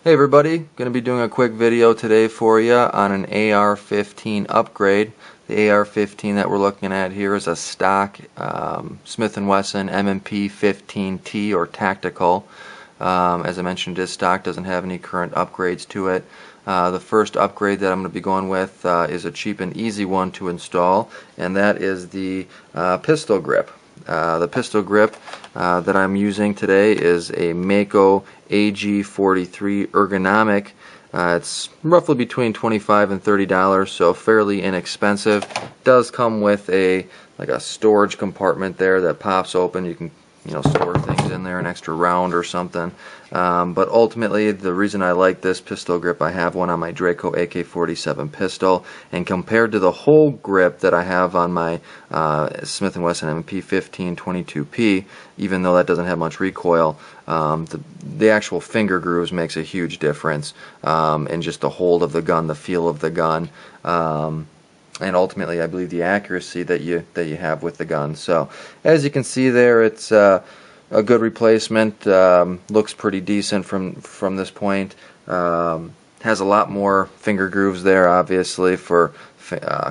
Hey everybody, going to be doing a quick video today for you on an AR-15 upgrade. The AR-15 that we're looking at here is a stock Smith & Wesson M&P 15T or tactical. As I mentioned, this stock doesn't have any current upgrades to it. The first upgrade that I'm going to be going with is a cheap and easy one to install, and that is the pistol grip. The pistol grip that I'm using today is a Mako AG-43 ergonomic. It's roughly between $25 and $30, so fairly inexpensive. Does come with a storage compartment there that pops open. You can store things in there, an extra round or something. But ultimately, the reason I like this pistol grip, I have one on my Draco AK-47 pistol, and compared to the whole grip that I have on my Smith & Wesson M&P 15 22P, even though that doesn't have much recoil, the actual finger grooves makes a huge difference in just the hold of the gun, the feel of the gun. And ultimately, I believe the accuracy that you have with the gun. So, as you can see there, it's a good replacement. Looks pretty decent from this point. Has a lot more finger grooves there, obviously, for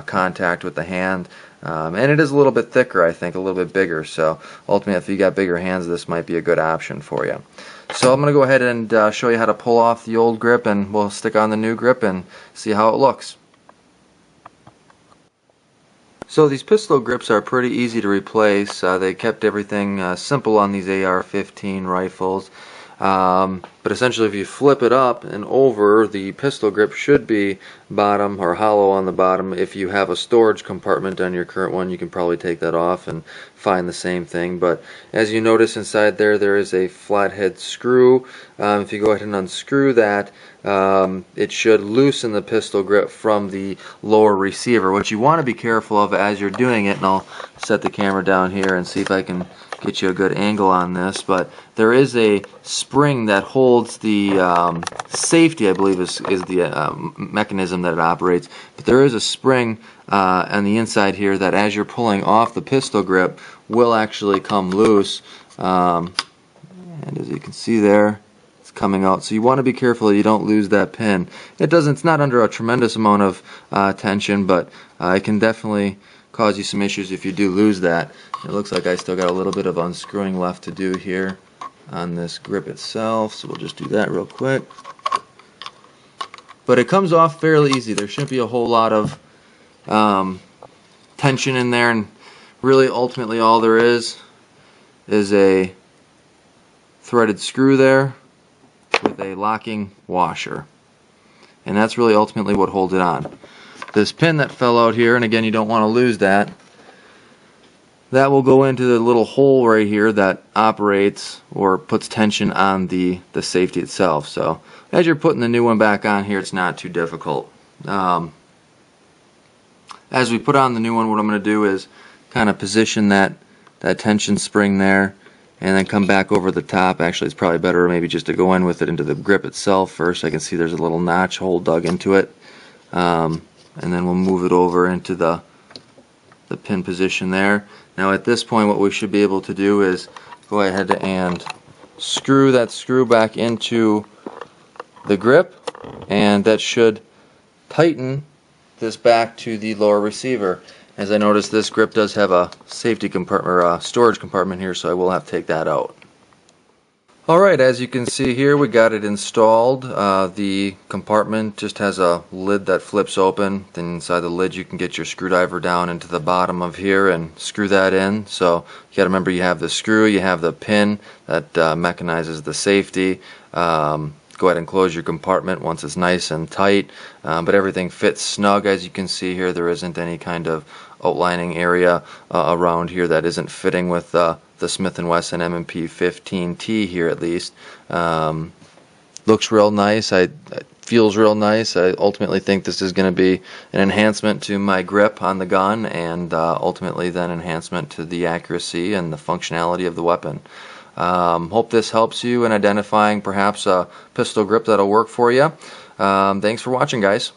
contact with the hand. And it is a little bit thicker, I think, a little bit bigger. So, ultimately, if you got bigger hands, this might be a good option for you. So, I'm going to go ahead and show you how to pull off the old grip, and we'll stick on the new grip and see how it looks. So these pistol grips are pretty easy to replace. They kept everything simple on these AR-15 rifles. But essentially, if you flip it up and over, the pistol grip should be bottom or hollow on the bottom. If you have a storage compartment on your current one, you can probably take that off and find the same thing. But as you notice inside there is a flathead screw. If you go ahead and unscrew that, it should loosen the pistol grip from the lower receiver. What you want to be careful of as you're doing it, and I'll set the camera down here and see if I can get you a good angle on this, but there is a spring that holds the safety, I believe is the mechanism that it operates, but there is a spring on the inside here that as you're pulling off the pistol grip will actually come loose, and as you can see there, it's coming out. So you want to be careful that you don't lose that pin. It's not under a tremendous amount of tension, but it can definitely cause you some issues if you do lose that. It looks like I still got a little bit of unscrewing left to do here on this grip itself, so we'll just do that real quick. But it comes off fairly easy. There shouldn't be a whole lot of tension in there, and really ultimately all there is a threaded screw there with a locking washer, and that's really ultimately what holds it on. This pin that fell out here, and again, you don't want to lose that, that will go into the little hole right here that operates or puts tension on the safety itself. So as you're putting the new one back on here, it's not too difficult. As we put on the new one, what I'm going to do is kind of position that tension spring there and then come back over the top. Actually, it's probably better maybe just to go in with it into the grip itself first. I can see there's a little notch hole dug into it. And then we'll move it over into the pin position there. Now at this point, what we should be able to do is go ahead and screw that screw back into the grip, and that should tighten this back to the lower receiver. As I noticed, this grip does have a safety compartment or a storage compartment here, so I will have to take that out. Alright, as you can see here, we got it installed. The compartment just has a lid that flips open. Then inside the lid you can get your screwdriver down into the bottom of here and screw that in. So you got to remember, you have the screw, you have the pin that mechanizes the safety. Go ahead and close your compartment once it's nice and tight, but everything fits snug. As you can see here, there isn't any kind of outlining area around here that isn't fitting with the Smith & Wesson M&P 15T here, at least. Looks real nice. It feels real nice. I ultimately think this is going to be an enhancement to my grip on the gun, and ultimately then enhancement to the accuracy and the functionality of the weapon. Hope this helps you in identifying perhaps a pistol grip that'll work for you. Thanks for watching, guys.